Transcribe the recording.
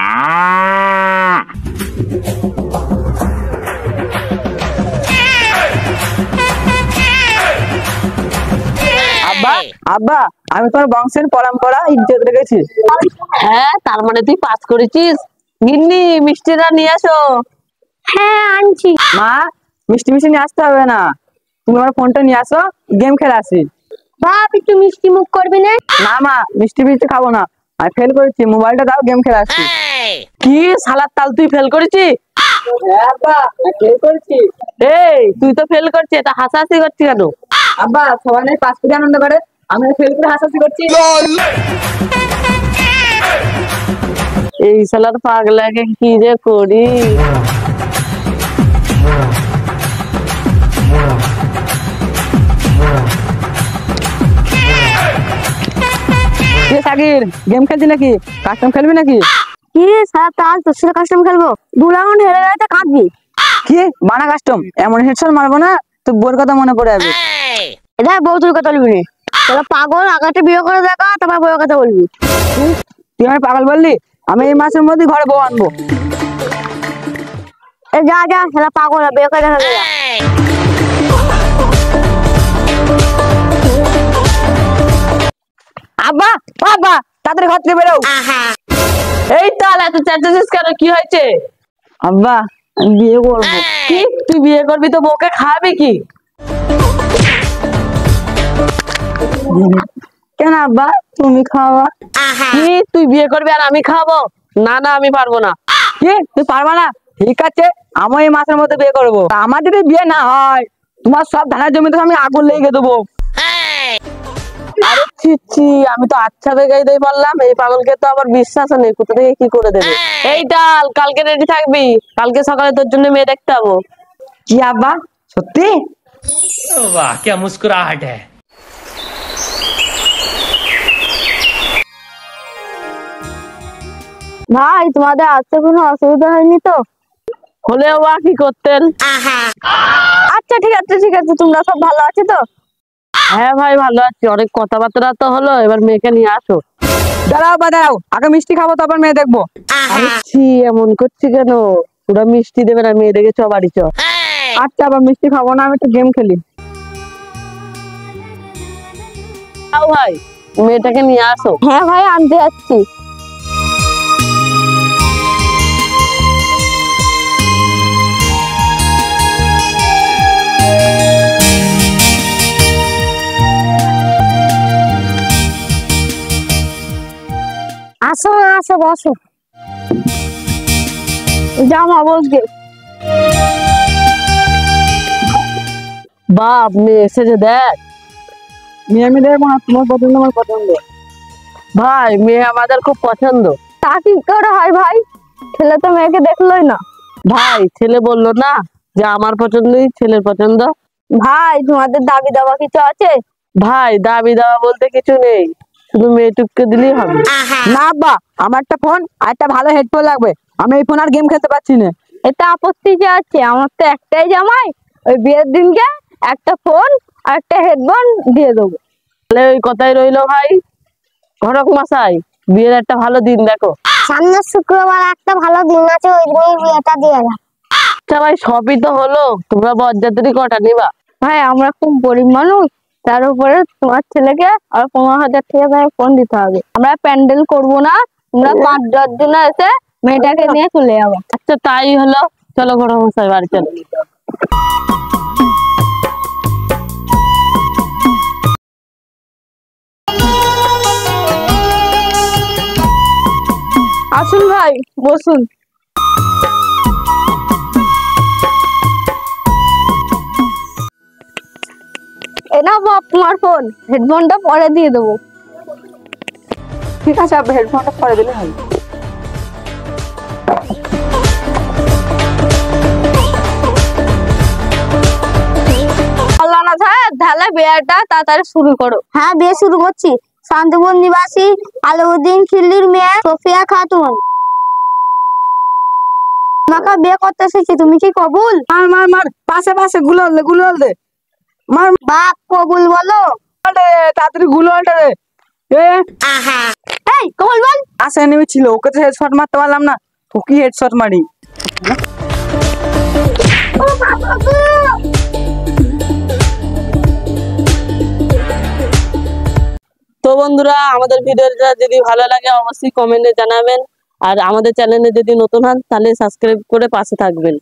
আব্বা আব্বা আমি তোমার বংশের পরম্পরা ইজ্জত রেখেছি। হ্যাঁ, তার মানে তুই পাস করেছিস। গিন্নি, মিষ্টিটা নিয়ে আসো। হ্যাঁ আনছি। মা, মিষ্টি মিষ্টি নিয়ে আসতে হবে না, তুমি আমার ফোনটা নিয়ে আসো, গেম খেলে আসি। বাপ একটু মিষ্টি মুখ করবি না? না মা, মিষ্টি মিষ্টি খাবো না, আমি ফেল করেছি, মোবাইলটা দাও, গেম খেলে আসি। কি শালার তাল, তুই ফেল করেছিস? হ্যাঁ আব্বা, আমি ফেল করেছি। এই তুই তো ফেল করছিস, এটা হাসাহাসি করছিস কেন? আব্বা সবাই নাই পাস করে আনন্দ করে, আমি ফেল করে হাসাহাসি করছি। এই শালার পাগলাকে কি যে করি। সাকির, গেম খেলছি নাকি? কাস্টম খেলবি নাকি? কি সারা তাল তোর সাথে কাস্টম খেলবো? 2 রাউন্ড হেরে গেলে তো কাঁদবি। কি বানা কাস্টম? এমন হেডশট মারবো না তো বোর কথা মনে পড়ে যাবে। এটা বউতুর কথা বলবি না, তোরা পাগল, আগাতে বিয়ে করে দেখা তারপর বউয়ের কথা বলবি। তুই আমি পাগল বললি? আমি এই মাসের মধ্যে ঘরে বউ আনবো। এ যা যা, সারা পাগল, বিয়ে করে দেখা যা। আব্বা বাবা, তাড়াতাড়ি ঘর থেকে বেরো। এই তাল, এত চেঁচাচ্ছিস কেন? কি হয়েছে? আব্বা আমি বিয়ে করবো। কি তুই বিয়ে করবি তো বউকে খাওয়াবি কি? কেন আব্বা, তুমি খাওয়া? কি তুই বিয়ে করবি আর আমি খাওয়াবো? না না, আমি পারবো না। কি তুই পারবা না? ঠিক আছে, আমি এই মাসের মধ্যে বিয়ে করবো। আমার যদি বিয়ে না হয়, তোমার সব ধানের জমিতে আমি আগুন লেগে দেবো। আরে ছি ছি, আমি তো আচ্ছা দেখাই দেই পারলাম, এই পাগলকে তো আবার বিশ্বাস নেই, কোথা থেকে কি করে দেবে। এই ডাল, কালকে রেডি থাকবি, কালকে সকালে তোর জন্য মেয়ে দেখতে যাবো। কি আব্বা, সত্যি? वाह क्या मुस्कुराहट है। ভাই তোমাদের আসতে কোনো অসুবিধা হয়নি তো? হলেও বা কি করতেন? আচ্ছা ঠিক আছে ঠিক আছে, তোমরা সব ভালো আছো তো? হ্যাঁ ভাই, ভালো আছি। অনেক কথাবার্তা তো হলো, এবার মেয়েকে নিয়ে আসো। দাঁড়াও বা দাঁড়াও, আগে মিষ্টি খাবো তারপর মেয়ে দেখবো। আরে ছি, এমন করছি কেন? ওরা মিষ্টি দেবে না, মেয়ে দেখে চ বাড়ি চ। আচ্ছা আবার মিষ্টি খাবো না, আমি একটু গেম খেলি। যাও ভাই, মেয়েটাকে নিয়ে আসো। হ্যাঁ ভাই আনতে যাচ্ছি। আসো আসো বসো। জামা বসবে। বাপ, মেয়ে এসেছে দেখ। মেয়ে আমি দেখবো না, তোমার পছন্দ আমার পছন্দ। ভাই, মেয়ে আমাদের খুব পছন্দ। তা কি করে হয় ভাই? ছেলে তো মেয়েকে দেখলোই না। ভাই, ছেলে বললো না যে আমার পছন্দই ছেলের পছন্দ। ভাই তোমাদের দাবি দাবা কিছু আছে? ভাই, দাবি দাওয়া বলতে কিছু নেই, শুধু মেয়েটুককে দিলেই হবে। না আব্বা, আমার একটা ফোন আর একটা ভালো হেডফোন লাগবে, আমি এই ফোন আর গেম খেলতে পারছি না। এটা আপত্তি কি আছে? আমার তো একটাই জামাই, ওই বিয়ের দিনকে একটা ফোন আর একটা হেডফোন দিয়ে দেবো। তাহলে ওই কথাই রইলো ভাই। ঘটক মশাই, বিয়ের একটা ভালো দিন দেখো। সামনের শুক্রবার একটা ভালো দিন আছে, ওই দিনই বিয়েটা দিয়ে দাও। আচ্ছা ভাই, সবই তো হলো, তোমরা বরযাত্রী কটা নিবা? ভাই আমরা খুব গরিব মানুষ, তার উপরে তোমার ছেলেকে আর 15,000 টাকা ফোন দিতে হবে। আমরা প্যান্ডেল করব না, তোমরা 5-10 জন এসে মেয়েটাকে নিয়ে চলে যাবো। আচ্ছা তাই হলো, চলো ঘটক মশাই বাড়ি চলো। আসুন ভাই, বসুন। এ নাও বাপ তোমার ফোন, হেডফোনটা পরে দিয়ে দেবো। ঠিক আছে আব্বা, হেডফোনটা পরে দিলে হয়। আল্লাহ না সাহেব, তাহলে বিয়েটা তাড়াতাড়ি শুরু করো। হ্যাঁ বিয়ে শুরু করছি। শান্তিপুর নিবাসী আলাউদ্দিন খিল্লির মেয়ে সোফিয়া খাতুন। তোমাকে বিয়ে করতে এসেছি, তুমি কি কবুল? মার মার মার, পাশে পাশে গুলোল দে, গুলোল দে, মার। বাপ কবুল বলো। তাড়াতাড়ি গুলোলটা রে। এ এই কমল বল। আসে নেমে ছিল, ওকে তো হেডশট মারতে পারলাম না, তোকে হেডশট মারি। তো বন্ধুরা, আমাদের ভিডিওটা যদি ভালো লাগে অবশ্যই কমেন্টে জানাবেন, আর আমাদের চ্যানেলে যদি নতুন হন তাহলে সাবস্ক্রাইব করে পাশে থাকবেন।